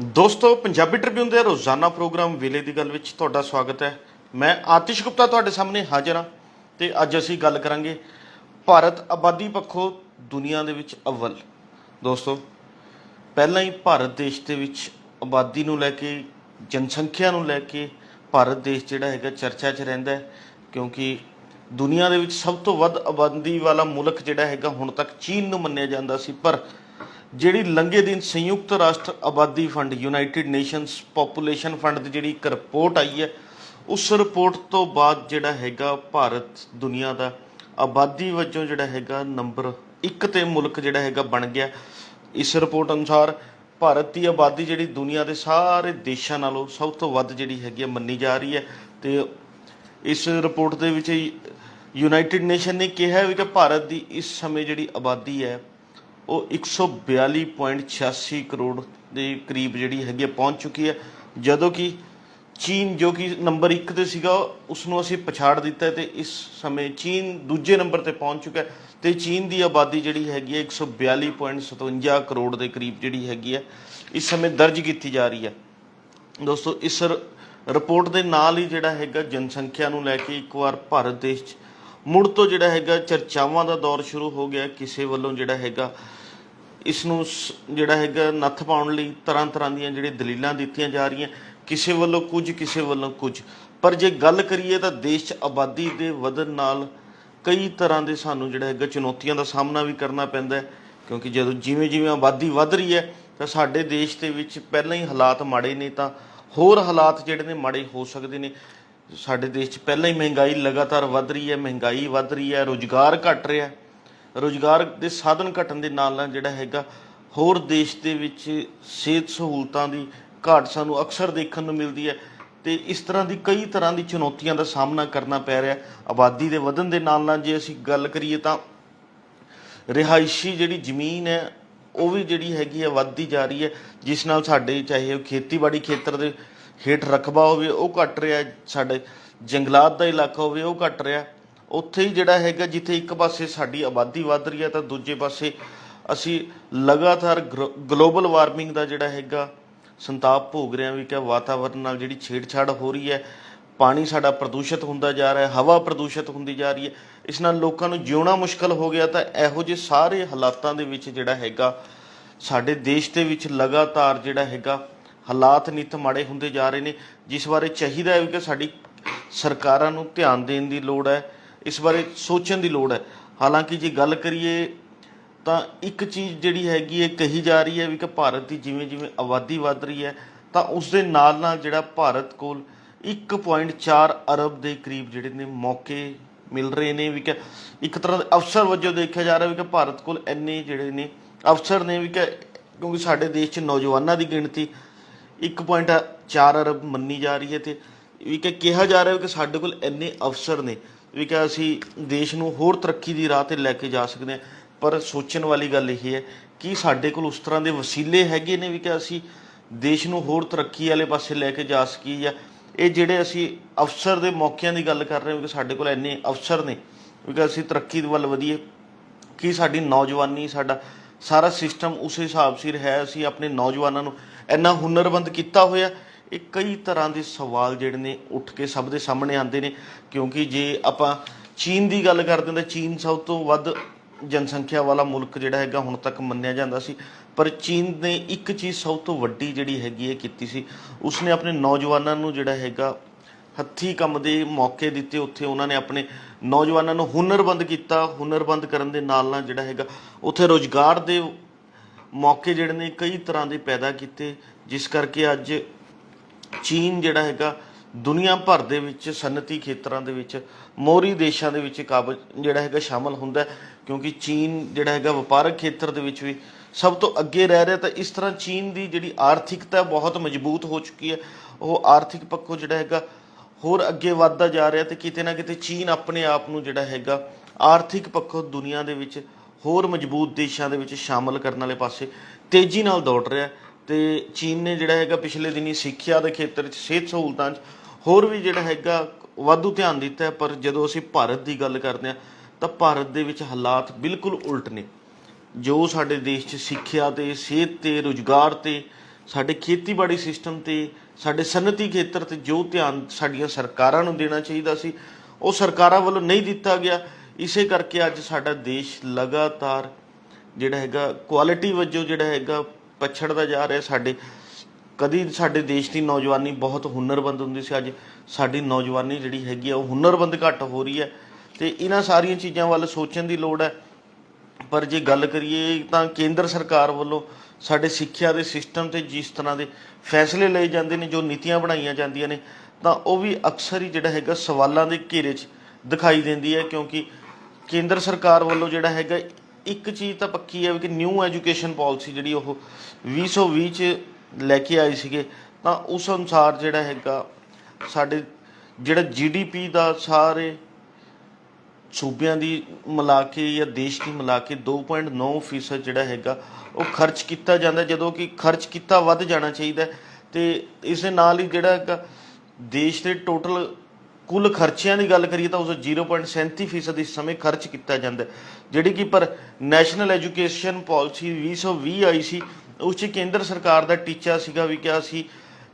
ਦੋਸਤੋ ਪੰਜਾਬੀ ਟ੍ਰਿਬਿਊਨ ਦੇ ਰੋਜ਼ਾਨਾ ਪ੍ਰੋਗਰਾਮ ਵੇਲੇ ਦੀ ਗੱਲ ਵਿੱਚ ਤੁਹਾਡਾ ਸਵਾਗਤ ਹੈ। ਮੈਂ ਆਤਿਸ਼ ਗੁਪਤਾ ਤੁਹਾਡੇ ਸਾਹਮਣੇ ਹਾਜ਼ਰ ਹਾਂ ਤੇ ਅੱਜ ਅਸੀਂ ਗੱਲ ਕਰਾਂਗੇ ਭਾਰਤ ਆਬਾਦੀ ਪੱਖੋਂ ਦੁਨੀਆ ਦੇ ਵਿੱਚ ਅਵਲ। ਦੋਸਤੋ ਪਹਿਲਾਂ ਹੀ ਭਾਰਤ ਦੇਸ਼ ਦੇ ਵਿੱਚ ਆਬਾਦੀ ਨੂੰ ਲੈ ਕੇ, ਜਨਸੰਖਿਆ ਨੂੰ ਲੈ ਕੇ ਭਾਰਤ ਦੇਸ਼ ਜਿਹੜਾ ਹੈਗਾ ਚਰਚਾ 'ਚ ਰਹਿੰਦਾ ਹੈ, ਕਿਉਂਕਿ ਦੁਨੀਆ ਦੇ ਵਿੱਚ ਸਭ ਤੋਂ ਵੱਧ ਆਬਾਦੀ ਵਾਲਾ ਮੁਲਕ ਜਿਹੜਾ ਹੈਗਾ ਹੁਣ ਤੱਕ ਚੀਨ ਨੂੰ ਮੰਨਿਆ ਜਾਂਦਾ ਸੀ। ਪਰ ਜਿਹੜੀ ਲੰਘੇ ਦਿਨ ਸੰਯੁਕਤ ਰਾਸ਼ਟਰ ਆਬਾਦੀ fund United nations population fund ਦੀ ਜਿਹੜੀ ਇੱਕ ਰਿਪੋਰਟ ਆਈ ਹੈ, ਉਸ ਰਿਪੋਰਟ ਤੋਂ ਬਾਅਦ ਜਿਹੜਾ ਹੈਗਾ ਭਾਰਤ ਦੁਨੀਆ ਦਾ ਆਬਾਦੀ ਵਜੋਂ ਜਿਹੜਾ ਹੈਗਾ ਨੰਬਰ 1 ਤੇ ਮੁਲਕ ਜਿਹੜਾ ਹੈਗਾ ਬਣ ਗਿਆ। ਇਸ ਰਿਪੋਰਟ ਅਨੁਸਾਰ ਭਾਰਤ ਦੀ ਆਬਾਦੀ ਜਿਹੜੀ ਦੁਨੀਆ ਦੇ ਸਾਰੇ ਦੇਸ਼ਾਂ ਨਾਲੋਂ ਸਭ ਤੋਂ ਵੱਧ ਜਿਹੜੀ ਹੈਗੀ ਮੰਨੀ ਜਾ ਰਹੀ ਹੈ। ਤੇ ਇਸ ਰਿਪੋਰਟ ਦੇ ਵਿੱਚ ਯੂਨਾਈਟਿਡ ਨੇਸ਼ਨ ਨੇ ਕਿਹਾ ਵੀ ਕਿ ਭਾਰਤ ਦੀ ਇਸ ਸਮੇਂ ਜਿਹੜੀ ਆਬਾਦੀ ਹੈ ਉਹ 142.86 ਕਰੋੜ ਦੇ ਕਰੀਬ ਜਿਹੜੀ ਹੈਗੀ ਪਹੁੰਚ ਚੁੱਕੀ ਹੈ, ਜਦੋਂ ਕਿ ਚੀਨ ਜੋ ਕਿ ਨੰਬਰ 1 ਤੇ ਸੀਗਾ ਉਸ ਨੂੰ ਅਸੀਂ ਪਛਾੜ ਦਿੱਤਾ ਤੇ ਇਸ ਸਮੇਂ ਚੀਨ ਦੂਜੇ ਨੰਬਰ ਤੇ ਪਹੁੰਚ ਚੁੱਕਾ ਤੇ ਚੀਨ ਦੀ ਆਬਾਦੀ ਜਿਹੜੀ ਹੈਗੀ ਹੈ 142.57 ਕਰੋੜ ਦੇ ਕਰੀਬ ਜਿਹੜੀ ਹੈਗੀ ਹੈ ਇਸ ਸਮੇਂ ਦਰਜ ਕੀਤੀ ਜਾ ਰਹੀ ਹੈ। ਦੋਸਤੋ ਇਸ ਰਿਪੋਰਟ ਦੇ ਨਾਲ ਹੀ ਜਿਹੜਾ ਹੈਗਾ ਜਨਸੰਖਿਆ ਨੂੰ ਲੈ ਕੇ ਇੱਕ ਵਾਰ ਭਾਰਤ ਦੇਸ਼ 'ਚ ਮੁੜ ਤੋਂ ਜਿਹੜਾ ਹੈਗਾ ਚਰਚਾਵਾਂ ਦਾ ਦੌਰ ਸ਼ੁਰੂ ਹੋ ਗਿਆ। ਕਿਸੇ ਵੱਲੋਂ ਜਿਹੜਾ ਹੈਗਾ ਇਸ ਨੂੰ ਜਿਹੜਾ ਹੈਗਾ ਨੱਥ ਪਾਉਣ ਲਈ ਤਰ੍ਹਾਂ ਤਰ੍ਹਾਂ ਦੀਆਂ ਜਿਹੜੇ ਦਲੀਲਾਂ ਦਿੱਤੀਆਂ ਜਾ ਰਹੀਆਂ, ਕਿਸੇ ਵੱਲੋਂ ਕੁਝ, ਕਿਸੇ ਵੱਲੋਂ ਕੁਝ। ਪਰ ਜੇ ਗੱਲ ਕਰੀਏ ਤਾਂ ਦੇਸ਼ 'ਚ ਆਬਾਦੀ ਦੇ ਵਧਣ ਨਾਲ ਕਈ ਤਰ੍ਹਾਂ ਦੇ ਸਾਨੂੰ ਜਿਹੜਾ ਹੈਗਾ ਚੁਣੌਤੀਆਂ ਦਾ ਸਾਹਮਣਾ ਵੀ ਕਰਨਾ ਪੈਂਦਾ ਹੈ, ਕਿਉਂਕਿ ਜਦੋਂ ਜਿਵੇਂ ਜਿਵੇਂ ਆਬਾਦੀ ਵੱਧ ਰਹੀ ਹੈ ਤਾਂ ਸਾਡੇ ਦੇਸ਼ ਦੇ ਵਿੱਚ ਪਹਿਲਾਂ ਹੀ ਹਾਲਾਤ ਮਾੜੇ ਨੇ ਤਾਂ ਹੋਰ ਹਾਲਾਤ ਜਿਹੜੇ ਨੇ ਮਾੜੇ ਹੋ ਸਕਦੇ ਨੇ। ਸਾਡੇ ਦੇਸ਼ 'ਚ ਪਹਿਲਾਂ ਹੀ ਮਹਿੰਗਾਈ ਲਗਾਤਾਰ ਵੱਧ ਰਹੀ ਹੈ, ਮਹਿੰਗਾਈ ਵੱਧ ਰਹੀ ਹੈ, ਰੁਜ਼ਗਾਰ ਘੱਟ ਰਿਹਾ। ਰੁਜ਼ਗਾਰ ਦੇ ਸਾਧਨ ਘਟਣ ਦੇ ਨਾਲ ਨਾਲ ਜਿਹੜਾ ਹੈਗਾ ਹੋਰ ਦੇਸ਼ ਦੇ ਵਿੱਚ ਸਿਹਤ ਸਹੂਲਤਾਂ ਦੀ ਘਾਟ ਸਾਨੂੰ ਅਕਸਰ ਦੇਖਣ ਨੂੰ ਮਿਲਦੀ ਹੈ ਤੇ ਇਸ ਤਰ੍ਹਾਂ ਦੀ ਕਈ ਤਰ੍ਹਾਂ ਦੀ ਚੁਣੌਤੀਆਂ ਦਾ ਸਾਹਮਣਾ ਕਰਨਾ ਪੈ ਰਿਹਾ ਆਬਾਦੀ ਦੇ ਵਧਣ ਦੇ ਨਾਲ ਨਾਲ। ਜੇ ਅਸੀਂ ਗੱਲ ਕਰੀਏ ਤਾਂ ਰਿਹਾਇਸ਼ੀ ਜਿਹੜੀ ਜ਼ਮੀਨ ਹੈ ਉਹ ਵੀ ਜਿਹੜੀ ਹੈਗੀ ਹੈ ਵੱਧਦੀ ਜਾ ਰਹੀ ਹੈ, ਜਿਸ ਨਾਲ ਸਾਡੇ ਚਾਹੇ ਉਹ ਖੇਤੀਬਾੜੀ ਖੇਤਰ ਦੇ ਹੇਠ ਰਕਬਾ ਹੋਵੇ ਉਹ ਘਟ ਰਿਹਾ, ਸਾਡੇ ਜੰਗਲਾਤ ਦਾ ਇਲਾਕਾ ਹੋਵੇ ਉਹ ਘਟ ਰਿਹਾ। ਉੱਥੇ ਹੀ ਜਿਹੜਾ ਹੈਗਾ ਜਿੱਥੇ ਇੱਕ ਪਾਸੇ ਸਾਡੀ ਆਬਾਦੀ ਵੱਧ ਰਹੀ ਹੈ ਤਾਂ ਦੂਜੇ ਪਾਸੇ ਅਸੀਂ ਲਗਾਤਾਰ ਗਲੋਬਲ ਵਾਰਮਿੰਗ ਦਾ ਜਿਹੜਾ ਹੈਗਾ ਸੰਤਾਪ ਭੋਗ ਰਹੇ ਹਾਂ ਵੀ ਕਿ ਵਾਤਾਵਰਨ ਨਾਲ ਜਿਹੜੀ ਛੇੜਛਾੜ ਹੋ ਰਹੀ ਹੈ, ਪਾਣੀ ਸਾਡਾ ਪ੍ਰਦੂਸ਼ਿਤ ਹੁੰਦਾ ਜਾ ਰਿਹਾ ਹੈ, ਹਵਾ ਪ੍ਰਦੂਸ਼ਿਤ ਹੁੰਦੀ ਜਾ ਰਹੀ ਹੈ, ਇਸ ਨਾਲ ਲੋਕਾਂ ਨੂੰ ਜਿਉਣਾ ਮੁਸ਼ਕਲ ਹੋ ਗਿਆ। ਤਾਂ ਇਹੋ ਜਿਹੇ ਸਾਰੇ ਹਾਲਾਤਾਂ ਦੇ ਵਿੱਚ ਜਿਹੜਾ ਹੈਗਾ ਸਾਡੇ ਦੇਸ਼ ਦੇ ਵਿੱਚ ਲਗਾਤਾਰ ਜਿਹੜਾ ਹੈਗਾ ਹਾਲਾਤ ਨਿੱਤ ਮਾੜੇ ਹੁੰਦੇ ਜਾ ਰਹੇ ਨੇ, ਜਿਸ ਬਾਰੇ ਚਾਹੀਦਾ ਹੈ ਕਿ ਸਾਡੀ ਸਰਕਾਰਾਂ ਨੂੰ ਧਿਆਨ ਦੇਣ ਦੀ ਲੋੜ ਹੈ, ਇਸ ਬਾਰੇ ਸੋਚਣ ਦੀ ਲੋੜ ਹੈ। ਹਾਲਾਂਕਿ ਜੇ ਗੱਲ ਕਰੀਏ ਤਾਂ ਇੱਕ ਚੀਜ਼ ਜਿਹੜੀ ਹੈਗੀ ਹੈ ਕਹੀ ਜਾ ਰਹੀ ਹੈ ਵੀ ਕਿ ਭਾਰਤ ਦੀ ਜਿਵੇਂ ਜਿਵੇਂ ਆਬਾਦੀ ਵੱਧ ਰਹੀ ਹੈ ਤਾਂ ਉਸ ਦੇ ਨਾਲ ਨਾਲ ਜਿਹੜਾ ਭਾਰਤ ਕੋਲ 1.4 ਅਰਬ ਦੇ ਕਰੀਬ ਜਿਹੜੇ ਨੇ ਮੌਕੇ ਮਿਲ ਰਹੇ ਨੇ, ਵੀ ਕਿ ਇੱਕ ਤਰ੍ਹਾਂ ਦੇ ਅਵਸਰ ਵਜੋਂ ਦੇਖਿਆ ਜਾ ਰਿਹਾ ਵੀ ਕਿ ਭਾਰਤ ਕੋਲ ਇੰਨੇ ਜਿਹੜੇ ਨੇ ਅਵਸਰ ਨੇ, ਵੀ ਕਿ ਕਿਉਂਕਿ ਸਾਡੇ ਦੇਸ਼ 'ਚ ਨੌਜਵਾਨਾਂ ਦੀ ਗਿਣਤੀ 1.4 ਅਰਬ ਮੰਨੀ ਜਾ ਰਹੀ ਹੈ ਤੇ ਵੀ ਕਿ ਕਿਹਾ ਜਾ ਰਿਹਾ ਕਿ ਸਾਡੇ ਕੋਲ ਇੰਨੇ ਅਵਸਰ ਨੇ ਵੀ ਕਿ ਅਸੀਂ ਦੇਸ਼ ਨੂੰ ਹੋਰ ਤਰੱਕੀ ਦੀ ਰਾਹ 'ਤੇ ਲੈ ਕੇ ਜਾ ਸਕਦੇ ਹਾਂ। ਪਰ ਸੋਚਣ ਵਾਲੀ ਗੱਲ ਇਹ ਹੈ ਕਿ ਸਾਡੇ ਕੋਲ ਉਸ ਤਰ੍ਹਾਂ ਦੇ ਵਸੀਲੇ ਹੈਗੇ ਨੇ ਵੀ ਕਿ ਅਸੀਂ ਦੇਸ਼ ਨੂੰ ਹੋਰ ਤਰੱਕੀ ਵਾਲੇ ਪਾਸੇ ਲੈ ਕੇ ਜਾ ਸਕੀਏ, ਜਾਂ ਇਹ ਜਿਹੜੇ ਅਸੀਂ ਅਵਸਰ ਦੇ ਮੌਕਿਆਂ ਦੀ ਗੱਲ ਕਰ ਰਹੇ ਹਾਂ ਕਿ ਸਾਡੇ ਕੋਲ ਇੰਨੇ ਅਵਸਰ ਨੇ ਵੀ ਕਿ ਅਸੀਂ ਤਰੱਕੀ ਵੱਲ ਵਧੀਏ। ਕੀ ਸਾਡੀ ਨੌਜਵਾਨੀ, ਸਾਡਾ ਸਾਰਾ ਸਿਸਟਮ ਉਸ ਹਿਸਾਬ ਸਿਰ ਹੈ? ਅਸੀਂ ਆਪਣੇ ਨੌਜਵਾਨਾਂ ਨੂੰ ਇੰਨਾ ਹੁਨਰਮੰਦ ਕੀਤਾ ਹੋਇਆ? ਇਹ ਕਈ ਤਰ੍ਹਾਂ ਦੇ ਸਵਾਲ ਜਿਹੜੇ ਨੇ ਉੱਠ ਕੇ ਸਭ ਦੇ ਸਾਹਮਣੇ ਆਉਂਦੇ ਨੇ, ਕਿਉਂਕਿ ਜੇ ਆਪਾਂ ਚੀਨ ਦੀ ਗੱਲ ਕਰਦੇ ਹਾਂ ਤਾਂ ਚੀਨ ਸਭ ਤੋਂ ਵੱਧ ਜਨਸੰਖਿਆ ਵਾਲਾ ਮੁਲਕ ਜਿਹੜਾ ਹੈਗਾ ਹੁਣ ਤੱਕ ਮੰਨਿਆ ਜਾਂਦਾ ਸੀ। ਪਰ ਚੀਨ ਨੇ ਇੱਕ ਚੀਜ਼ ਸਭ ਤੋਂ ਵੱਡੀ ਜਿਹੜੀ ਹੈਗੀ ਹੈ ਕੀਤੀ ਸੀ, ਉਸਨੇ ਆਪਣੇ ਨੌਜਵਾਨਾਂ ਨੂੰ ਜਿਹੜਾ ਹੈਗਾ ਹੱਥੀਂ ਕੰਮ ਦੇ ਮੌਕੇ ਦਿੱਤੇ। ਉੱਥੇ ਉਹਨਾਂ ਨੇ ਆਪਣੇ ਨੌਜਵਾਨਾਂ ਨੂੰ ਹੁਨਰਬੰਦ ਕੀਤਾ। ਹੁਨਰਬੰਦ ਕਰਨ ਦੇ ਨਾਲ ਨਾਲ ਜਿਹੜਾ ਹੈਗਾ ਉੱਥੇ ਰੁਜ਼ਗਾਰ ਦੇ ਮੌਕੇ ਜਿਹੜੇ ਨੇ ਕਈ ਤਰ੍ਹਾਂ ਦੇ ਪੈਦਾ ਕੀਤੇ, ਜਿਸ ਕਰਕੇ ਅੱਜ ਚੀਨ ਜਿਹੜਾ ਹੈਗਾ ਦੁਨੀਆ ਭਰ ਦੇ ਵਿੱਚ ਸਨਅਤੀ ਖੇਤਰਾਂ ਦੇ ਵਿੱਚ ਮੋਹਰੀ ਦੇਸ਼ਾਂ ਦੇ ਵਿੱਚ ਜਿਹੜਾ ਹੈਗਾ ਸ਼ਾਮਲ ਹੁੰਦਾ, ਕਿਉਂਕਿ ਚੀਨ ਜਿਹੜਾ ਹੈਗਾ ਵਪਾਰਕ ਖੇਤਰ ਦੇ ਵਿੱਚ ਵੀ ਸਭ ਤੋਂ ਅੱਗੇ ਰਹਿ ਰਿਹਾ। ਤਾਂ ਇਸ ਤਰ੍ਹਾਂ ਚੀਨ ਦੀ ਜਿਹੜੀ ਆਰਥਿਕਤਾ ਬਹੁਤ ਮਜ਼ਬੂਤ ਹੋ ਚੁੱਕੀ ਹੈ, ਉਹ ਆਰਥਿਕ ਪੱਖੋਂ ਜਿਹੜਾ ਹੈਗਾ ਹੋਰ ਅੱਗੇ ਵੱਧਦਾ ਜਾ ਰਿਹਾ ਤੇ ਕਿਤੇ ਨਾ ਕਿਤੇ ਚੀਨ ਆਪਣੇ ਆਪ ਨੂੰ ਜਿਹੜਾ ਹੈਗਾ ਆਰਥਿਕ ਪੱਖੋਂ ਦੁਨੀਆ ਦੇ ਵਿੱਚ ਹੋਰ ਮਜ਼ਬੂਤ ਦੇਸ਼ਾਂ ਦੇ ਵਿੱਚ ਸ਼ਾਮਲ ਕਰਨ ਵਾਲੇ ਪਾਸੇ ਤੇਜ਼ੀ ਨਾਲ ਦੌੜ ਰਿਹਾ। ਤੇ ਚੀਨ ਨੇ ਜਿਹੜਾ ਹੈਗਾ ਪਿਛਲੇ ਦਿਨੀ ਸਿੱਖਿਆ ਦੇ ਖੇਤਰ 'ਚ, ਸਿਹਤ ਸਹੂਲਤਾਂ 'ਚ ਹੋਰ ਵੀ ਜਿਹੜਾ ਹੈਗਾ ਵਾਧੂ ਧਿਆਨ ਦਿੱਤਾ ਹੈ। ਪਰ ਜਦੋਂ ਅਸੀਂ ਭਾਰਤ ਦੀ ਗੱਲ ਕਰਦੇ ਹਾਂ ਤਾਂ ਭਾਰਤ ਦੇ ਵਿੱਚ ਹਾਲਾਤ ਬਿਲਕੁਲ ਉਲਟ ਨੇ। ਜੋ ਸਾਡੇ ਦੇਸ਼ 'ਚ ਸਿੱਖਿਆ 'ਤੇ, ਸਿਹਤ 'ਤੇ, ਰੁਜ਼ਗਾਰ 'ਤੇ ਸਾਡੇ ਖੇਤੀਬਾੜੀ ਸਿਸਟਮ ਤੇ, ਸਾਡੇ ਸਨਅਤੀ ਖੇਤਰ ਤੇ ਜੋ ਧਿਆਨ ਸਾਡੀਆਂ ਸਰਕਾਰਾਂ ਨੂੰ ਦੇਣਾ ਚਾਹੀਦਾ ਸੀ ਉਹ ਸਰਕਾਰਾਂ ਵੱਲੋਂ ਨਹੀਂ ਦਿੱਤਾ ਗਿਆ। ਇਸੇ ਕਰਕੇ ਅੱਜ ਸਾਡਾ ਦੇਸ਼ ਲਗਾਤਾਰ ਜਿਹੜਾ ਹੈਗਾ ਕੁਆਲਿਟੀ ਵਜੋਂ ਜਿਹੜਾ ਹੈਗਾ ਪਛੜਦਾ ਜਾ ਰਿਹਾ। ਕਦੀ ਸਾਡੇ ਦੇਸ਼ ਦੀ ਨੌਜਵਾਨੀ ਬਹੁਤ ਹੁਨਰਮੰਦ ਹੁੰਦੀ ਸੀ, ਅੱਜ ਸਾਡੀ ਨੌਜਵਾਨੀ ਜਿਹੜੀ ਹੈਗੀ ਆ ਉਹ ਹੁਨਰਮੰਦ ਘੱਟ ਹੋ ਰਹੀ ਹੈ। ਤੇ ਇਹਨਾਂ ਸਾਰੀਆਂ ਚੀਜ਼ਾਂ ਵੱਲ ਸੋਚਣ ਦੀ ਲੋੜ ਹੈ। ਪਰ ਜੇ ਗੱਲ ਕਰੀਏ ਤਾਂ ਕੇਂਦਰ ਸਰਕਾਰ ਵੱਲੋਂ ਸਾਡੇ ਸਿੱਖਿਆ ਦੇ ਸਿਸਟਮ ਤੇ ਜਿਸ ਤਰ੍ਹਾਂ ਦੇ ਫੈਸਲੇ ਲਏ ਜਾਂਦੇ ਨੇ, ਜੋ ਨੀਤੀਆਂ ਬਣਾਈਆਂ ਜਾਂਦੀਆਂ ਨੇ, ਤਾਂ ਉਹ ਵੀ ਅਕਸਰ ਹੀ ਜਿਹੜਾ ਹੈਗਾ ਸਵਾਲਾਂ ਦੇ ਘੇਰੇ 'ਚ ਦਿਖਾਈ ਦਿੰਦੀ ਹੈ। ਕਿਉਂਕਿ ਕੇਂਦਰ ਸਰਕਾਰ ਵੱਲੋਂ ਜਿਹੜਾ ਹੈਗਾ ਇੱਕ ਚੀਜ਼ ਤਾਂ ਪੱਕੀ ਹੈ ਕਿ ਨਿਊ ਐਜੂਕੇਸ਼ਨ ਪਾਲਿਸੀ ਜਿਹੜੀ ਉਹ 2020 'ਚ ਲੈ ਕੇ ਆਏ ਸੀਗੇ, ਤਾਂ ਉਸ ਅਨੁਸਾਰ ਜਿਹੜਾ ਹੈਗਾ ਸਾਡੇ ਜਿਹੜਾ GDP ਦਾ ਸਾਰੇ ਸੂਬਿਆਂ ਦੀ ਮਿਲਾ ਕੇ ਜਾਂ ਦੇਸ਼ ਦੀ ਮਿਲਾ ਕੇ 2.9% ਜਿਹੜਾ ਹੈਗਾ ਉਹ ਖਰਚ ਕੀਤਾ ਜਾਂਦਾ, ਜਦੋਂ ਕਿ ਖਰਚ ਕੀਤਾ ਵੱਧ ਜਾਣਾ ਚਾਹੀਦਾ। ਤੇ ਇਸ ਦੇ ਨਾਲ ਹੀ ਜਿਹੜਾ ਹੈਗਾ ਦੇਸ਼ ਦੇ ਟੋਟਲ ਕੁੱਲ ਖਰਚਿਆਂ ਦੀ ਗੱਲ ਕਰੀਏ ਤਾਂ ਉਸ 0.37% ਇਸ ਸਮੇਂ ਖਰਚ ਕੀਤਾ ਜਾਂਦਾ, ਜਿਹੜੀ ਕਿ ਪਰ ਨੈਸ਼ਨਲ ਐਜੂਕੇਸ਼ਨ ਪਾਲਿਸੀ 2020 ਆਈ ਸੀ, ਉਸ 'ਚ ਕੇਂਦਰ ਸਰਕਾਰ ਦਾ ਟੀਚਾ ਸੀਗਾ ਵੀ ਕਿ ਅਸੀਂ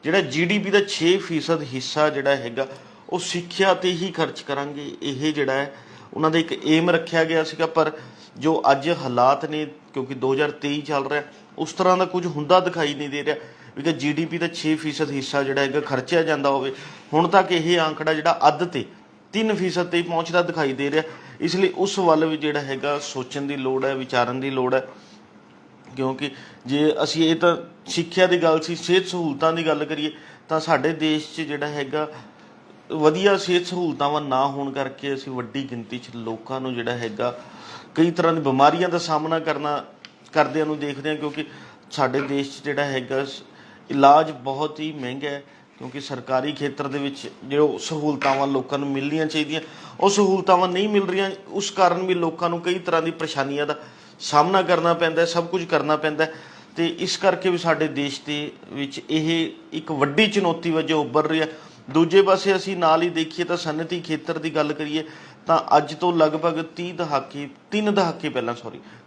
ਜਿਹੜਾ GDP ਦਾ 6% ਹਿੱਸਾ ਜਿਹੜਾ ਹੈਗਾ ਉਹ ਸਿੱਖਿਆ 'ਤੇ ਹੀ ਖਰਚ ਕਰਾਂਗੇ। ਇਹ ਜਿਹੜਾ ਹੈ ਉਹਨਾਂ ਦਾ ਇੱਕ ਏਮ ਰੱਖਿਆ ਗਿਆ ਸੀਗਾ। ਪਰ ਜੋ ਅੱਜ ਹਾਲਾਤ ਨੇ, ਕਿਉਂਕਿ 2023 ਚੱਲ ਰਿਹਾ, ਉਸ ਤਰ੍ਹਾਂ ਦਾ ਕੁਝ ਹੁੰਦਾ ਦਿਖਾਈ ਨਹੀਂ ਦੇ ਰਿਹਾ ਵੀ ਕਿ GDP ਦਾ 6% ਹਿੱਸਾ ਜਿਹੜਾ ਹੈਗਾ ਖਰਚਿਆ ਜਾਂਦਾ ਹੋਵੇ। ਹੁਣ ਤੱਕ ਇਹ ਆંકੜਾ ਜਿਹੜਾ ਅੱਧ ਤੇ 3% 'ਤੇ ਪਹੁੰਚਦਾ ਦਿਖਾਈ ਦੇ ਰਿਹਾ। ਇਸ ਲਈ ਉਸ ਵੱਲ ਵੀ ਜਿਹੜਾ ਹੈਗਾ ਸੋਚਣ ਦੀ ਲੋੜ ਹੈ, ਵਿਚਾਰਨ ਦੀ ਲੋੜ ਹੈ। ਕਿਉਂਕਿ ਜੇ ਅਸੀਂ ਇਹ ਤਾਂ ਸਿੱਖਿਆ ਦੀ ਗੱਲ ਸੀ, ਸਿਹਤ ਸਹੂਲਤਾਂ ਦੀ ਗੱਲ ਕਰੀਏ ਤਾਂ ਸਾਡੇ ਦੇਸ਼ 'ਚ ਜਿਹੜਾ ਹੈਗਾ ਵਧੀਆ ਸਿਹਤ ਸਹੂਲਤਾਵਾਂ ਨਾ ਹੋਣ ਕਰਕੇ ਅਸੀਂ ਵੱਡੀ ਗਿਣਤੀ 'ਚ ਲੋਕਾਂ ਨੂੰ ਜਿਹੜਾ ਹੈਗਾ ਕਈ ਤਰ੍ਹਾਂ ਦੀ ਬਿਮਾਰੀਆਂ ਦਾ ਸਾਹਮਣਾ ਕਰਦਿਆਂ ਨੂੰ ਦੇਖਦੇ ਹਾਂ। ਕਿਉਂਕਿ ਸਾਡੇ ਦੇਸ਼ 'ਚ ਜਿਹੜਾ ਹੈਗਾ ਇਲਾਜ ਬਹੁਤ ਹੀ ਮਹਿੰਗਾ ਹੈ, ਕਿਉਂਕਿ ਸਰਕਾਰੀ ਖੇਤਰ ਦੇ ਵਿੱਚ ਜੋ ਸਹੂਲਤਾਵਾਂ ਲੋਕਾਂ ਨੂੰ ਮਿਲਣੀਆਂ ਚਾਹੀਦੀਆਂ ਉਹ ਸਹੂਲਤਾਵਾਂ ਨਹੀਂ ਮਿਲ ਰਹੀਆਂ। ਉਸ ਕਾਰਨ ਵੀ ਲੋਕਾਂ ਨੂੰ ਕਈ ਤਰ੍ਹਾਂ ਦੀ ਪਰੇਸ਼ਾਨੀਆਂ ਦਾ ਸਾਹਮਣਾ ਕਰਨਾ ਪੈਂਦਾ, ਸਭ ਕੁਝ ਕਰਨਾ ਪੈਂਦਾ। ਤੇ ਇਸ ਕਰਕੇ ਵੀ ਸਾਡੇ ਦੇਸ਼ ਦੇ ਵਿੱਚ ਇਹ ਇੱਕ ਵੱਡੀ ਚੁਣੌਤੀ ਵਜੋਂ ਉੱਭਰ ਰਹੀ ਹੈ। ਦੂਜੇ ਪਾਸੇ ਅਸੀਂ ਨਾਲ ਹੀ ਦੇਖੀਏ ਤਾਂ ਸਨਅਤੀ ਖੇਤਰ ਦੀ ਗੱਲ ਕਰੀਏ ਤਾਂ ਅੱਜ ਤੋਂ ਲਗਭਗ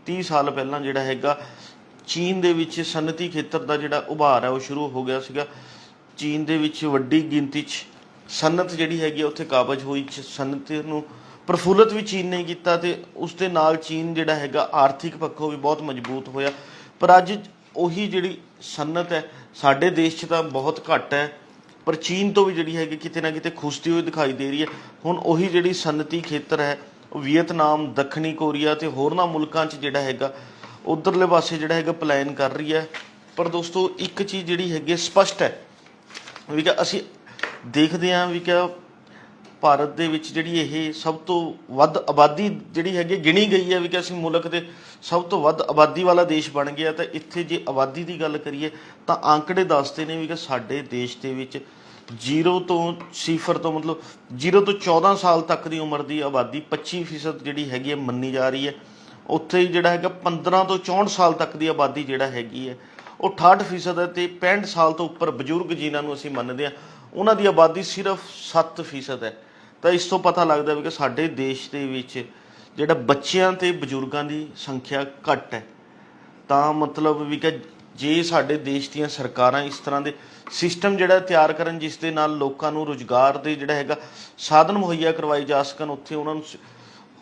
30 ਸਾਲ ਪਹਿਲਾਂ ਜਿਹੜਾ ਹੈਗਾ ਚੀਨ ਦੇ ਵਿੱਚ ਸਨਅਤੀ ਖੇਤਰ ਦਾ ਜਿਹੜਾ ਉਭਾਰ ਹੈ ਉਹ ਸ਼ੁਰੂ ਹੋ ਗਿਆ ਸੀਗਾ। ਚੀਨ ਦੇ ਵਿੱਚ ਵੱਡੀ ਗਿਣਤੀ 'ਚ ਸਨਅਤ ਜਿਹੜੀ ਹੈਗੀ ਉੱਥੇ ਕਾਬਜ਼ ਹੋਈ। ਸਨਅਤ ਨੂੰ ਪ੍ਰਫੁੱਲਤ ਵੀ ਚੀਨ ਨੇ ਕੀਤਾ ਤੇ ਉਸ ਦੇ ਨਾਲ ਚੀਨ ਜਿਹੜਾ ਹੈਗਾ ਆਰਥਿਕ ਪੱਖੋਂ ਵੀ ਬਹੁਤ ਮਜ਼ਬੂਤ ਹੋਇਆ। ਪਰ ਅੱਜ ਉਹੀ ਜਿਹੜੀ ਸਨਅਤ ਹੈ ਸਾਡੇ ਦੇਸ਼ 'ਚ ਤਾਂ ਬਹੁਤ ਘੱਟ ਹੈ, ਪਰ ਚੀਨ ਤੋਂ ਵੀ ਜਿਹੜੀ ਹੈਗੀ ਕਿਤੇ ਨਾ ਕਿਤੇ ਖੁਸਦੀ ਹੋਈ ਦਿਖਾਈ ਦੇ ਰਹੀ ਹੈ। ਹੁਣ ਉਹੀ ਜਿਹੜੀ ਸਨਅਤੀ ਖੇਤਰ ਹੈ ਉਹ ਵੀਅਤਨਾਮ, ਦੱਖਣੀ ਕੋਰੀਆ ਤੇ ਹੋਰਨਾਂ ਮੁਲਕਾਂ 'ਚ ਜਿਹੜਾ ਹੈਗਾ ਉੱਧਰਲੇ ਪਾਸੇ ਜਿਹੜਾ ਹੈਗਾ ਪਲਾਨ ਕਰ ਰਹੀ ਹੈ। ਪਰ ਦੋਸਤੋ ਇੱਕ ਚੀਜ਼ ਜਿਹੜੀ ਹੈਗੀ ਸਪਸ਼ਟ ਹੈ ਵੀ ਕਿ ਅਸੀਂ ਦੇਖਦੇ ਹਾਂ ਵੀ ਕਿ ਭਾਰਤ ਦੇ ਵਿੱਚ ਜਿਹੜੀ ਇਹ ਸਭ ਤੋਂ ਵੱਧ ਆਬਾਦੀ ਜਿਹੜੀ ਹੈਗੀ ਗਿਣੀ ਗਈ ਹੈ ਵੀ ਕਿ ਅਸੀਂ ਮੁਲਕ ਦੇ ਸਭ ਤੋਂ ਵੱਧ ਆਬਾਦੀ ਵਾਲਾ ਦੇਸ਼ ਬਣ ਗਿਆ। ਤਾਂ ਇੱਥੇ ਜੇ ਆਬਾਦੀ ਦੀ ਗੱਲ ਕਰੀਏ ਤਾਂ ਆંકੜੇ ਦੱਸਦੇ ਨੇ ਵੀ ਕਿ ਸਾਡੇ ਦੇਸ਼ ਦੇ ਵਿੱਚ 0 ਤੋਂ 14 ਸਾਲ ਤੱਕ ਦੀ ਉਮਰ ਦੀ ਆਬਾਦੀ 25% ਜਿਹੜੀ ਹੈਗੀ ਹੈ ਮੰਨੀ ਜਾ ਰਹੀ ਹੈ। ਉੱਥੇ ਹੀ ਜਿਹੜਾ ਹੈਗਾ 15 ਤੋਂ 64 ਸਾਲ ਤੱਕ ਦੀ ਆਬਾਦੀ ਜਿਹੜਾ ਹੈਗੀ ਹੈ ਉਹ 68% ਹੈ। ਤੇ 65 ਸਾਲ ਤੋਂ ਉੱਪਰ ਬਜ਼ੁਰਗ ਜਿਨ੍ਹਾਂ ਨੂੰ ਅਸੀਂ ਮੰਨਦੇ ਹਾਂ ਉਹਨਾਂ ਦੀ ਆਬਾਦੀ ਸਿਰਫ 7% ਹੈ। ਤਾਂ ਇਸ ਤੋਂ ਪਤਾ ਲੱਗਦਾ ਵੀ ਕਿ ਸਾਡੇ ਦੇਸ਼ ਦੇ ਵਿੱਚ ਜਿਹੜਾ ਬੱਚਿਆਂ ਤੇ ਬਜ਼ੁਰਗਾਂ ਦੀ ਸੰਖਿਆ ਘੱਟ ਹੈ। ਤਾਂ ਮਤਲਬ ਵੀ ਕਿ ਜੇ ਸਾਡੇ ਦੇਸ਼ ਦੀਆਂ ਸਰਕਾਰਾਂ ਇਸ ਤਰ੍ਹਾਂ ਦੇ ਸਿਸਟਮ ਜਿਹੜਾ ਤਿਆਰ ਕਰਨ ਜਿਸ ਦੇ ਨਾਲ ਲੋਕਾਂ ਨੂੰ ਰੁਜ਼ਗਾਰ ਦੇ ਜਿਹੜਾ ਹੈਗਾ ਸਾਧਨ ਮੁਹੱਈਆ ਕਰਵਾਏ ਜਾ ਸਕਣ, ਉੱਥੇ ਉਹਨਾਂ ਨੂੰ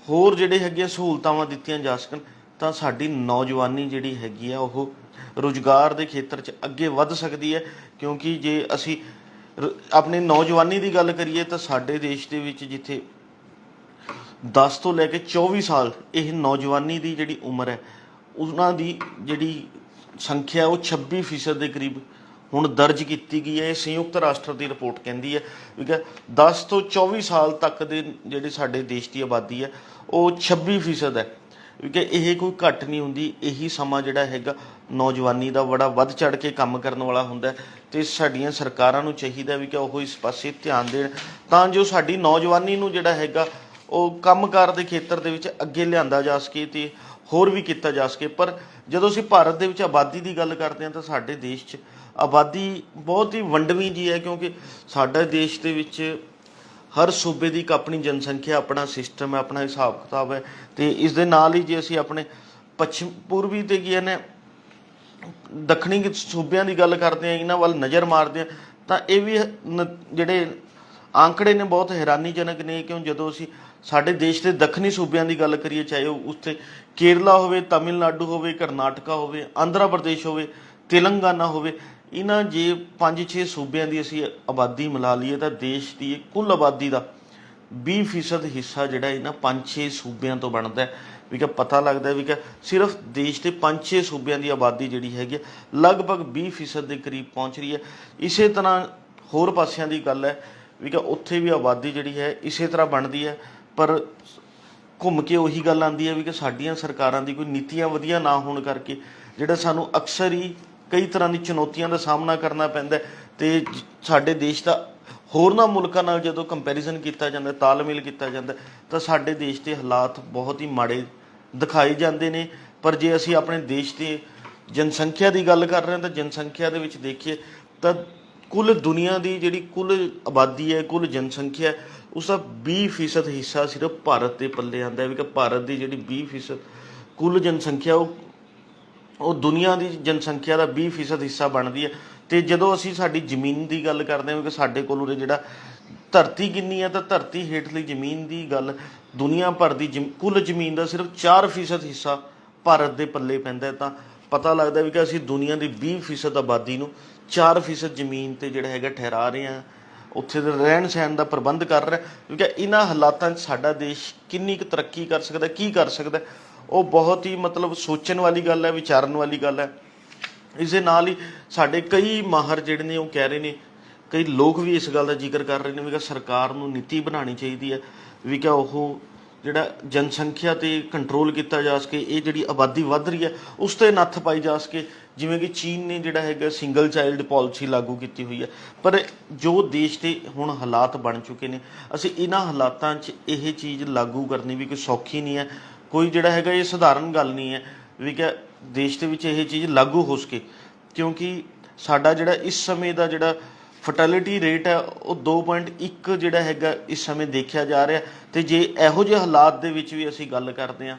ਹੋਰ ਜਿਹੜੇ ਹੈਗੇ ਸਹੂਲਤਾਵਾਂ ਦਿੱਤੀਆਂ ਜਾ ਸਕਣ, ਤਾਂ ਸਾਡੀ ਨੌਜਵਾਨੀ ਜਿਹੜੀ ਹੈਗੀ ਆ ਉਹ ਰੁਜ਼ਗਾਰ ਦੇ ਖੇਤਰ 'ਚ ਅੱਗੇ ਵੱਧ ਸਕਦੀ ਹੈ। ਕਿਉਂਕਿ ਜੇ ਅਸੀਂ ਆਪਣੀ ਨੌਜਵਾਨੀ ਦੀ ਗੱਲ ਕਰੀਏ ਤਾਂ ਸਾਡੇ ਦੇਸ਼ ਦੇ ਵਿੱਚ ਜਿੱਥੇ 10 ਤੋਂ ਲੈ ਕੇ 24 ਸਾਲ ਇਹ ਨੌਜਵਾਨੀ ਦੀ ਜਿਹੜੀ ਉਮਰ ਹੈ ਉਹਨਾਂ ਦੀ ਜਿਹੜੀ ਸੰਖਿਆ ਉਹ 26% ਦੇ ਕਰੀਬ ਹੁਣ ਦਰਜ ਕੀਤੀ ਗਈ ਹੈ। ਇਹ ਸੰਯੁਕਤ ਰਾਸ਼ਟਰ ਦੀ ਰਿਪੋਰਟ ਕਹਿੰਦੀ ਹੈ ਠੀਕ ਹੈ 10 ਤੋਂ 24 ਸਾਲ ਤੱਕ ਦੇ ਜਿਹੜੇ ਸਾਡੇ ਦੇਸ਼ ਦੀ ਆਬਾਦੀ ਹੈ ਉਹ 26% ਹੈ। ਕਿਉਂਕਿ ਇਹ ਕੋਈ ਘੱਟ ਨਹੀਂ ਹੁੰਦੀ। ਇਹੀ ਸਮਾਂ ਜਿਹੜਾ ਹੈਗਾ ਨੌਜਵਾਨੀ ਦਾ ਬੜਾ ਵੱਧ ਚੜ੍ਹ ਕੇ ਕੰਮ ਕਰਨ ਵਾਲਾ ਹੁੰਦਾ ਤੇ ਸਾਡੀਆਂ ਸਰਕਾਰਾਂ ਨੂੰ ਚਾਹੀਦਾ ਵੀ ਕਿ ਉਹ ਇਸ ਪਾਸੇ ਧਿਆਨ ਦੇਣ ਤਾਂ ਜੋ ਸਾਡੀ ਨੌਜਵਾਨੀ ਨੂੰ ਜਿਹੜਾ ਹੈਗਾ ਉਹ ਕੰਮਕਾਰ ਦੇ ਖੇਤਰ ਦੇ ਵਿੱਚ ਅੱਗੇ ਲਿਆਂਦਾ ਜਾ ਸਕੇ ਤੇ ਹੋਰ ਵੀ ਕੀਤਾ ਜਾ ਸਕੇ। ਪਰ ਜਦੋਂ ਅਸੀਂ ਭਾਰਤ ਦੇ ਵਿੱਚ ਆਬਾਦੀ ਦੀ ਗੱਲ ਕਰਦੇ ਹਾਂ ਤਾਂ ਸਾਡੇ ਦੇਸ਼ 'ਚ ਆਬਾਦੀ ਬਹੁਤ ਹੀ ਵੰਡਵੀਂ ਜੀ ਹੈ। ਕਿਉਂਕਿ ਸਾਡੇ ਦੇਸ਼ ਦੇ ਵਿੱਚ ਹਰ ਸੂਬੇ ਦੀ ਇੱਕ ਆਪਣੀ ਜਨਸੰਖਿਆ, ਆਪਣਾ ਸਿਸਟਮ ਹੈ, ਆਪਣਾ ਹਿਸਾਬ ਕਿਤਾਬ ਹੈ। ਤੇ ਇਸ ਦੇ ਨਾਲ ਹੀ ਜੇ ਅਸੀਂ ਆਪਣੇ ਪੂਰਬੀ ਤੇ ਕੀ ਨੇ ਦੱਖਣੀ ਸੂਬਿਆਂ ਦੀ ਗੱਲ ਕਰਦੇ ਆ, ਇਹਨਾਂ ਵੱਲ ਨਜ਼ਰ ਮਾਰਦੇ ਆ ਤਾਂ ਇਹ ਵੀ ਜਿਹੜੇ ਆંકੜੇ ਨੇ ਬਹੁਤ ਹੈਰਾਨੀਜਨਕ ਨੇ। ਕਿਉਂ ਜਦੋਂ ਅਸੀਂ ਸਾਡੇ ਦੇਸ਼ ਦੇ ਦੱਖਣੀ ਸੂਬਿਆਂ ਦੀ ਗੱਲ ਕਰੀਏ, ਚਾਹੇ ਉਹ ਉੱਥੇ ਕੇਰਲਾ ਹੋਵੇ, ਤਮਿਲਨਾਡੂ ਹੋਵੇ, ਕਰਨਾਟਕਾ ਹੋਵੇ, ਆਂਧਰਾ ਪ੍ਰਦੇਸ਼ ਹੋਵੇ, ਤੇਲੰਗਾਨਾ ਹੋਵੇ, ਇਹਨਾਂ ਜੇ 5-6 ਸੂਬਿਆਂ ਦੀ ਅਸੀਂ ਆਬਾਦੀ ਮਿਲਾ ਲਈਏ ਤਾਂ ਦੇਸ਼ ਦੀ ਕੁੱਲ ਆਬਾਦੀ ਦਾ 20% ਹਿੱਸਾ ਜਿਹੜਾ ਇਹਨਾਂ 5-6 ਸੂਬਿਆਂ ਤੋਂ ਬਣਦਾ ਹੈ। ਵੀ ਕਿ ਪਤਾ ਲੱਗਦਾ ਵੀ ਕਿ ਸਿਰਫ ਦੇਸ਼ ਦੇ 5-6 ਸੂਬਿਆਂ ਦੀ ਆਬਾਦੀ ਜਿਹੜੀ ਹੈਗੀ ਲਗਭਗ 20% ਦੇ ਕਰੀਬ ਪਹੁੰਚ ਰਹੀ ਹੈ। ਇਸੇ ਤਰ੍ਹਾਂ ਹੋਰ ਪਾਸਿਆਂ ਦੀ ਗੱਲ ਹੈ ਵੀ ਕਿ ਉੱਥੇ ਵੀ ਆਬਾਦੀ ਜਿਹੜੀ ਹੈ ਇਸੇ ਤਰ੍ਹਾਂ ਬਣਦੀ ਹੈ, ਪਰ ਘੁੰਮ ਕੇ ਉਹੀ ਗੱਲ ਆਉਂਦੀ ਹੈ ਵੀ ਕਿ ਸਾਡੀਆਂ ਸਰਕਾਰਾਂ ਦੀ ਕੋਈ ਨੀਤੀਆਂ ਵਧੀਆ ਨਾ ਹੋਣ ਕਰਕੇ ਜਿਹੜਾ ਸਾਨੂੰ ਅਕਸਰ ਹੀ ਕਈ ਤਰ੍ਹਾਂ ਦੀ ਚੁਣੌਤੀਆਂ ਦਾ ਸਾਹਮਣਾ ਕਰਨਾ ਪੈਂਦਾ। ਅਤੇ ਸਾਡੇ ਦੇਸ਼ ਦਾ ਹੋਰਨਾਂ ਮੁਲਕਾਂ ਨਾਲ ਜਦੋਂ ਕੰਪੈਰੀਜ਼ਨ ਕੀਤਾ ਜਾਂਦਾ, ਤਾਲਮੇਲ ਕੀਤਾ ਜਾਂਦਾ, ਤਾਂ ਸਾਡੇ ਦੇਸ਼ ਦੇ ਹਾਲਾਤ ਬਹੁਤ ਹੀ ਮਾੜੇ ਦਿਖਾਏ ਜਾਂਦੇ ਨੇ। ਪਰ ਜੇ ਅਸੀਂ ਆਪਣੇ ਦੇਸ਼ ਦੀ ਜਨਸੰਖਿਆ ਦੀ ਗੱਲ ਕਰ ਰਹੇ ਹਾਂ ਤਾਂ ਜਨਸੰਖਿਆ ਦੇ ਵਿੱਚ ਦੇਖੀਏ ਤਾਂ ਕੁੱਲ ਦੁਨੀਆ ਦੀ ਜਿਹੜੀ ਕੁੱਲ ਆਬਾਦੀ ਹੈ, ਕੁੱਲ ਜਨਸੰਖਿਆ, ਉਸਦਾ 20% ਹਿੱਸਾ ਸਿਰਫ ਭਾਰਤ ਦੇ ਪੱਲੇ ਆਉਂਦਾ ਹੈ। ਵੀ ਕਿ ਭਾਰਤ ਦੀ ਜਿਹੜੀ 20% ਕੁੱਲ ਜਨਸੰਖਿਆ ਉਹ ਦੁਨੀਆ ਦੀ ਜਨਸੰਖਿਆ ਦਾ 20% ਹਿੱਸਾ ਬਣਦੀ ਹੈ। ਅਤੇ ਜਦੋਂ ਅਸੀਂ ਸਾਡੀ ਜ਼ਮੀਨ ਦੀ ਗੱਲ ਕਰਦੇ ਹਾਂ ਕਿ ਸਾਡੇ ਕੋਲ ਉਰੇ ਜਿਹੜਾ ਧਰਤੀ ਕਿੰਨੀ ਹੈ, ਤਾਂ ਧਰਤੀ ਹੇਠਲੀ ਜ਼ਮੀਨ ਦੀ ਗੱਲ ਦੁਨੀਆ ਭਰ ਦੀ ਕੁੱਲ ਜ਼ਮੀਨ ਦਾ ਸਿਰਫ 4% ਹਿੱਸਾ ਭਾਰਤ ਦੇ ਪੱਲੇ ਪੈਂਦਾ। ਤਾਂ ਪਤਾ ਲੱਗਦਾ ਵੀ ਕਿ ਅਸੀਂ ਦੁਨੀਆ ਦੀ 20% ਆਬਾਦੀ ਨੂੰ 4% ਜ਼ਮੀਨ 'ਤੇ ਜਿਹੜਾ ਹੈਗਾ ਠਹਿਰਾ ਰਹੇ ਹਾਂ, ਉੱਥੇ ਦੇ ਰਹਿਣ ਸਹਿਣ ਦਾ ਪ੍ਰਬੰਧ ਕਰ ਰਿਹਾ। ਕਿਉਂਕਿ ਇਹਨਾਂ ਹਾਲਾਤਾਂ 'ਚ ਸਾਡਾ ਦੇਸ਼ ਕਿੰਨੀ ਕੁ ਤਰੱਕੀ ਕਰ ਸਕਦਾ, ਕੀ ਕਰ ਸਕਦਾ, ਉਹ ਬਹੁਤ ਹੀ ਮਤਲਬ ਸੋਚਣ ਵਾਲੀ ਗੱਲ ਹੈ, ਵਿਚਾਰਨ ਵਾਲੀ ਗੱਲ ਹੈ। ਇਸ ਦੇ ਨਾਲ ਹੀ ਸਾਡੇ ਕਈ ਮਾਹਰ ਜਿਹੜੇ ਨੇ ਉਹ ਕਹਿ ਰਹੇ ਨੇ, ਕਈ ਲੋਕ ਵੀ ਇਸ ਗੱਲ ਦਾ ਜ਼ਿਕਰ ਕਰ ਰਹੇ ਨੇ ਵੀ ਕਿ ਸਰਕਾਰ ਨੂੰ ਨੀਤੀ ਬਣਾਉਣੀ ਚਾਹੀਦੀ ਹੈ ਵੀ ਕਿ ਉਹ ਜਿਹੜਾ ਜਨਸੰਖਿਆ 'ਤੇ ਕੰਟਰੋਲ ਕੀਤਾ ਜਾ ਸਕੇ, ਇਹ ਜਿਹੜੀ ਆਬਾਦੀ ਵੱਧ ਰਹੀ ਹੈ ਉਸ 'ਤੇ ਨੱਥ ਪਾਈ ਜਾ ਸਕੇ। ਜਿਵੇਂ ਕਿ ਚੀਨ ਨੇ ਜਿਹੜਾ ਹੈਗਾ ਸਿੰਗਲ ਚਾਈਲਡ ਪਾਲਿਸੀ ਲਾਗੂ ਕੀਤੀ ਹੋਈ ਹੈ। ਪਰ ਜੋ ਦੇਸ਼ ਦੇ ਹੁਣ ਹਾਲਾਤ ਬਣ ਚੁੱਕੇ ਨੇ, ਅਸੀਂ ਇਹਨਾਂ ਹਾਲਾਤਾਂ 'ਚ ਇਹ ਚੀਜ਼ ਲਾਗੂ ਕਰਨੀ ਵੀ ਕੋਈ ਸੌਖੀ ਨਹੀਂ ਹੈ, ਕੋਈ ਜਿਹੜਾ ਹੈਗਾ ਇਹ ਸਧਾਰਨ ਗੱਲ ਨਹੀਂ ਹੈ ਵੀ ਕਿ ਦੇਸ਼ ਦੇ ਵਿੱਚ ਇਹ ਚੀਜ਼ ਲਾਗੂ ਹੋ ਸਕੇ। ਕਿਉਂਕਿ ਸਾਡਾ ਜਿਹੜਾ ਇਸ ਸਮੇਂ ਦਾ ਜਿਹੜਾ ਫਰਟੈਲਿਟੀ ਰੇਟ ਹੈ ਉਹ 2.1 ਜਿਹੜਾ ਹੈਗਾ ਇਸ ਸਮੇਂ ਦੇਖਿਆ ਜਾ ਰਿਹਾ। ਅਤੇ ਜੇ ਇਹੋ ਜਿਹੇ ਹਾਲਾਤ ਦੇ ਵਿੱਚ ਵੀ ਅਸੀਂ ਗੱਲ ਕਰਦੇ ਹਾਂ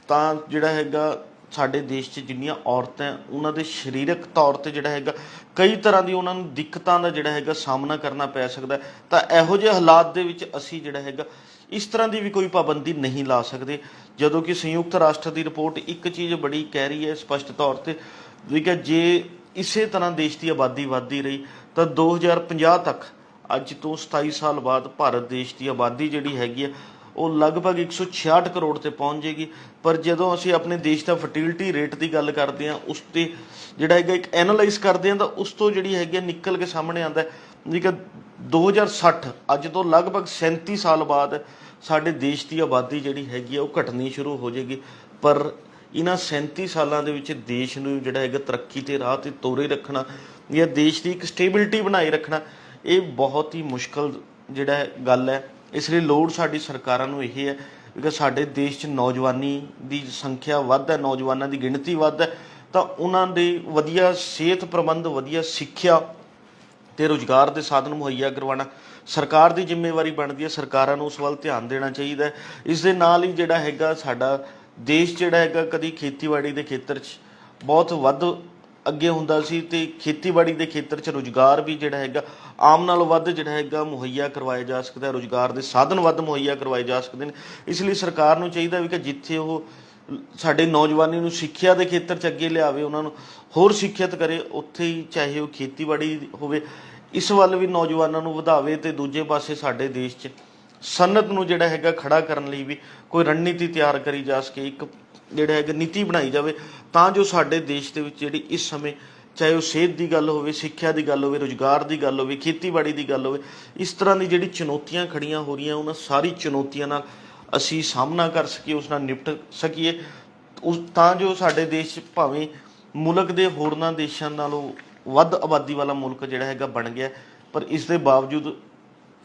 ਤਾਂ ਜਿਹੜਾ ਹੈਗਾ ਸਾਡੇ ਦੇਸ਼ 'ਚ ਜਿੰਨੀਆਂ ਔਰਤਾਂ ਉਹਨਾਂ ਦੇ ਸਰੀਰਕ ਤੌਰ 'ਤੇ ਜਿਹੜਾ ਹੈਗਾ ਕਈ ਤਰ੍ਹਾਂ ਦੀ ਉਹਨਾਂ ਨੂੰ ਦਿੱਕਤਾਂ ਦਾ ਜਿਹੜਾ ਹੈਗਾ ਸਾਹਮਣਾ ਕਰਨਾ ਪੈ ਸਕਦਾ। ਤਾਂ ਇਹੋ ਜਿਹੇ ਹਾਲਾਤ ਦੇ ਵਿੱਚ ਅਸੀਂ ਜਿਹੜਾ ਹੈਗਾ ਇਸ ਤਰ੍ਹਾਂ ਦੀ ਵੀ ਕੋਈ ਪਾਬੰਦੀ ਨਹੀਂ ਲਾ ਸਕਦੇ। ਜਦੋਂ ਕਿ ਸੰਯੁਕਤ ਰਾਸ਼ਟਰ ਦੀ ਰਿਪੋਰਟ ਇੱਕ ਚੀਜ਼ ਬੜੀ ਕਹਿ ਰਹੀ ਹੈ ਸਪਸ਼ਟ ਤੌਰ 'ਤੇ ਵੀ ਕਿ ਜੇ ਇਸੇ ਤਰ੍ਹਾਂ ਦੇਸ਼ ਦੀ ਆਬਾਦੀ ਵੱਧਦੀ ਰਹੀ ਤਾਂ 2050 ਤੱਕ, ਅੱਜ ਤੋਂ 27 ਸਾਲ ਬਾਅਦ, ਭਾਰਤ ਦੇਸ਼ ਦੀ ਆਬਾਦੀ ਜਿਹੜੀ ਹੈਗੀ ਆ ਉਹ ਲਗਭਗ 166 ਕਰੋੜ 'ਤੇ ਪਹੁੰਚ ਜਾਏਗੀ। ਪਰ ਜਦੋਂ ਅਸੀਂ ਆਪਣੇ ਦੇਸ਼ ਦਾ ਫਰਟੀਲਿਟੀ ਰੇਟ ਦੀ ਗੱਲ ਕਰਦੇ ਹਾਂ, ਉਸ 'ਤੇ ਜਿਹੜਾ ਹੈਗਾ ਇੱਕ ਐਨਾਲਾਈਜ਼ ਕਰਦੇ ਹਾਂ ਤਾਂ ਉਸ ਤੋਂ ਜਿਹੜੀ ਹੈਗੀ ਆ ਨਿਕਲ ਕੇ ਸਾਹਮਣੇ ਆਉਂਦਾ ਵੀ ਕਿ 2060, ਅੱਜ ਤੋਂ ਲਗਭਗ 37 ਸਾਲ ਬਾਅਦ ਸਾਡੇ ਦੇਸ਼ ਦੀ ਆਬਾਦੀ ਜਿਹੜੀ ਹੈਗੀ ਆ ਉਹ ਘਟਣੀ ਸ਼ੁਰੂ ਹੋ ਜਾਏਗੀ। ਪਰ ਇਹਨਾਂ 37 ਸਾਲਾਂ ਦੇ ਵਿੱਚ ਦੇਸ਼ ਨੂੰ ਜਿਹੜਾ ਹੈਗਾ ਤਰੱਕੀ ਦੇ ਰਾਹ 'ਤੇ ਤੋਰੇ ਰੱਖਣਾ ਜਾਂ ਦੇਸ਼ ਦੀ ਇੱਕ ਸਟੇਬਿਲਿਟੀ ਬਣਾਈ ਰੱਖਣਾ, ਇਹ ਬਹੁਤ ਹੀ ਮੁਸ਼ਕਲ ਜਿਹੜਾ ਗੱਲ ਹੈ। ਇਸ ਲਈ ਲੋੜ ਸਾਡੀ ਸਰਕਾਰਾਂ ਨੂੰ ਇਹ ਹੈ ਕਿ ਸਾਡੇ ਦੇਸ਼ 'ਚ ਨੌਜਵਾਨੀ ਦੀ ਸੰਖਿਆ ਵੱਧ ਹੈ, ਨੌਜਵਾਨਾਂ ਦੀ ਗਿਣਤੀ ਵੱਧ ਹੈ, ਤਾਂ ਉਹਨਾਂ ਦੇ ਵਧੀਆ ਸਿਹਤ ਪ੍ਰਬੰਧ, ਵਧੀਆ ਸਿੱਖਿਆ ਅਤੇ ਰੁਜ਼ਗਾਰ ਦੇ ਸਾਧਨ ਮੁਹੱਈਆ ਕਰਵਾਉਣਾ ਸਰਕਾਰ ਦੀ ਜ਼ਿੰਮੇਵਾਰੀ ਬਣਦੀ ਹੈ। ਸਰਕਾਰਾਂ ਨੂੰ ਉਸ ਵੱਲ ਧਿਆਨ ਦੇਣਾ ਚਾਹੀਦਾ ਹੈ। ਇਸ ਦੇ ਨਾਲ ਹੀ ਜਿਹੜਾ ਹੈਗਾ ਸਾਡਾ ਦੇਸ਼ ਜਿਹੜਾ ਹੈਗਾ ਕਦੀ ਖੇਤੀਬਾੜੀ ਦੇ ਖੇਤਰ 'ਚ ਬਹੁਤ ਵੱਧ ਅੱਗੇ ਹੁੰਦਾ ਸੀ ਅਤੇ ਖੇਤੀਬਾੜੀ ਦੇ ਖੇਤਰ 'ਚ ਰੁਜ਼ਗਾਰ ਵੀ ਜਿਹੜਾ ਹੈਗਾ ਆਮ ਨਾਲੋਂ ਵੱਧ ਜਿਹੜਾ ਹੈਗਾ ਮੁਹੱਈਆ ਕਰਵਾਇਆ ਜਾ ਸਕਦਾ, ਰੁਜ਼ਗਾਰ ਦੇ ਸਾਧਨ ਵੱਧ ਮੁਹੱਈਆ ਕਰਵਾਏ ਜਾ ਸਕਦੇ ਨੇ। ਇਸ ਲਈ ਸਰਕਾਰ ਨੂੰ ਚਾਹੀਦਾ ਵੀ ਕਿ ਜਿੱਥੇ ਉਹ ਸਾਡੇ ਨੌਜਵਾਨੀ ਨੂੰ ਸਿੱਖਿਆ ਦੇ ਖੇਤਰ 'ਚ ਅੱਗੇ ਲਿਆਵੇ, ਉਹਨਾਂ ਨੂੰ ਹੋਰ ਸਿੱਖਿਅਤ ਕਰੇ, ਉੱਥੇ ਹੀ ਚਾਹੇ ਉਹ ਖੇਤੀਬਾੜੀ ਹੋਵੇ, ਇਸ ਵੱਲ ਵੀ ਨੌਜਵਾਨਾਂ ਨੂੰ ਵਧਾਵੇ। ਅਤੇ ਦੂਜੇ ਪਾਸੇ ਸਾਡੇ ਦੇਸ਼ 'ਚ ਸਨਅਤ ਨੂੰ ਜਿਹੜਾ ਹੈਗਾ ਖੜਾ ਕਰਨ ਲਈ ਵੀ ਕੋਈ ਰਣਨੀਤੀ ਤਿਆਰ ਕਰੀ ਜਾ ਸਕੇ, ਇੱਕ ਜਿਹੜਾ ਹੈਗਾ ਨੀਤੀ ਬਣਾਈ ਜਾਵੇ, ਤਾਂ ਜੋ ਸਾਡੇ ਦੇਸ਼ ਦੇ ਵਿੱਚ ਜਿਹੜੀ ਇਸ ਸਮੇਂ ਚਾਹੇ ਉਹ ਸਿਹਤ ਦੀ ਗੱਲ ਹੋਵੇ, ਸਿੱਖਿਆ ਦੀ ਗੱਲ ਹੋਵੇ, ਰੁਜ਼ਗਾਰ ਦੀ ਗੱਲ ਹੋਵੇ, ਖੇਤੀਬਾੜੀ ਦੀ ਗੱਲ ਹੋਵੇ, ਇਸ ਤਰ੍ਹਾਂ ਦੀ ਜਿਹੜੀ ਚੁਣੌਤੀਆਂ ਖੜੀਆਂ ਹੋ ਰਹੀਆਂ ਉਹਨਾਂ ਸਾਰੀ ਚੁਣੌਤੀਆਂ ਨਾਲ ਅਸੀਂ ਸਾਹਮਣਾ ਕਰ ਸਕੀਏ, ਉਸ ਨਾਲ ਨਿਪਟ ਸਕੀਏ, ਤਾਂ ਜੋ ਸਾਡੇ ਦੇਸ਼ 'ਚ ਭਾਵੇਂ ਮੁਲਕ ਦੇ ਹੋਰਨਾਂ ਦੇਸ਼ਾਂ ਨਾਲੋਂ ਵੱਧ ਆਬਾਦੀ ਵਾਲਾ ਮੁਲਕ ਜਿਹੜਾ ਹੈਗਾ ਬਣ ਗਿਆ, ਪਰ ਇਸ ਦੇ ਬਾਵਜੂਦ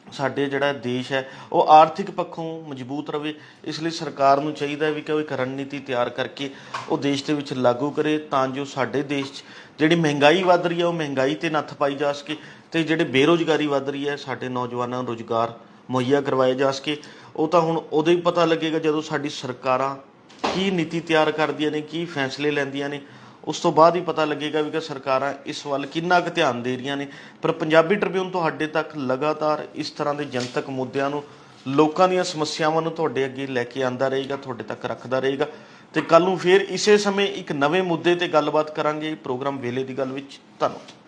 ਸਾਡੇ ਜਿਹੜਾ ਦੇਸ਼ ਹੈ ਉਹ ਆਰਥਿਕ ਪੱਖੋਂ ਮਜ਼ਬੂਤ ਰਹੇ। ਇਸ ਲਈ ਸਰਕਾਰ ਨੂੰ ਚਾਹੀਦਾ ਵੀ ਕਿ ਉਹ ਇੱਕ ਰਣਨੀਤੀ ਤਿਆਰ ਕਰਕੇ ਉਹ ਦੇਸ਼ ਦੇ ਵਿੱਚ ਲਾਗੂ ਕਰੇ, ਤਾਂ ਜੋ ਸਾਡੇ ਦੇਸ਼ 'ਚ ਜਿਹੜੀ ਮਹਿੰਗਾਈ ਵੱਧ ਰਹੀ ਹੈ ਉਹ ਮਹਿੰਗਾਈ 'ਤੇ ਨੱਥ ਪਾਈ ਜਾ ਸਕੇ, ਅਤੇ ਜਿਹੜੇ ਬੇਰੁਜ਼ਗਾਰੀ ਵੱਧ ਰਹੀ ਹੈ ਸਾਡੇ ਨੌਜਵਾਨਾਂ ਨੂੰ ਰੁਜ਼ਗਾਰ ਮੁਹੱਈਆ ਕਰਵਾਏ ਜਾ ਸਕੇ। ਉਹ ਤਾਂ ਹੁਣ ਉਦੋਂ ਹੀ ਪਤਾ ਲੱਗੇਗਾ ਜਦੋਂ ਸਾਡੀ ਸਰਕਾਰਾਂ ਕੀ ਨੀਤੀ ਤਿਆਰ ਕਰਦੀਆਂ ਨੇ, ਕੀ ਫੈਸਲੇ ਲੈਂਦੀਆਂ ਨੇ, ਉਸ ਤੋਂ ਬਾਅਦ ਹੀ ਪਤਾ ਲੱਗੇਗਾ ਵੀ ਕਿ ਸਰਕਾਰਾਂ ਇਸ ਵੱਲ ਕਿੰਨਾ ਕੁ ਧਿਆਨ ਦੇ ਰਹੀਆਂ ਨੇ। ਪਰ ਪੰਜਾਬੀ ਟ੍ਰਿਬਿਊਨ ਤੁਹਾਡੇ ਤੱਕ ਲਗਾਤਾਰ ਇਸ ਤਰ੍ਹਾਂ ਦੇ ਜਨਤਕ ਮੁੱਦਿਆਂ ਨੂੰ, ਲੋਕਾਂ ਦੀਆਂ ਸਮੱਸਿਆਵਾਂ ਨੂੰ ਤੁਹਾਡੇ ਅੱਗੇ ਲੈ ਕੇ ਆਉਂਦਾ ਰਹੇਗਾ, ਤੁਹਾਡੇ ਤੱਕ ਰੱਖਦਾ ਰਹੇਗਾ। ਤੇ ਕੱਲ ਨੂੰ ਫੇਰ ਇਸੇ ਸਮੇਂ ਇੱਕ ਨਵੇਂ ਮੁੱਦੇ ਤੇ ਗੱਲਬਾਤ ਕਰਾਂਗੇ ਪ੍ਰੋਗਰਾਮ ਵੇਲੇ ਦੀ ਗੱਲ ਵਿੱਚ। ਧੰਨਵਾਦ।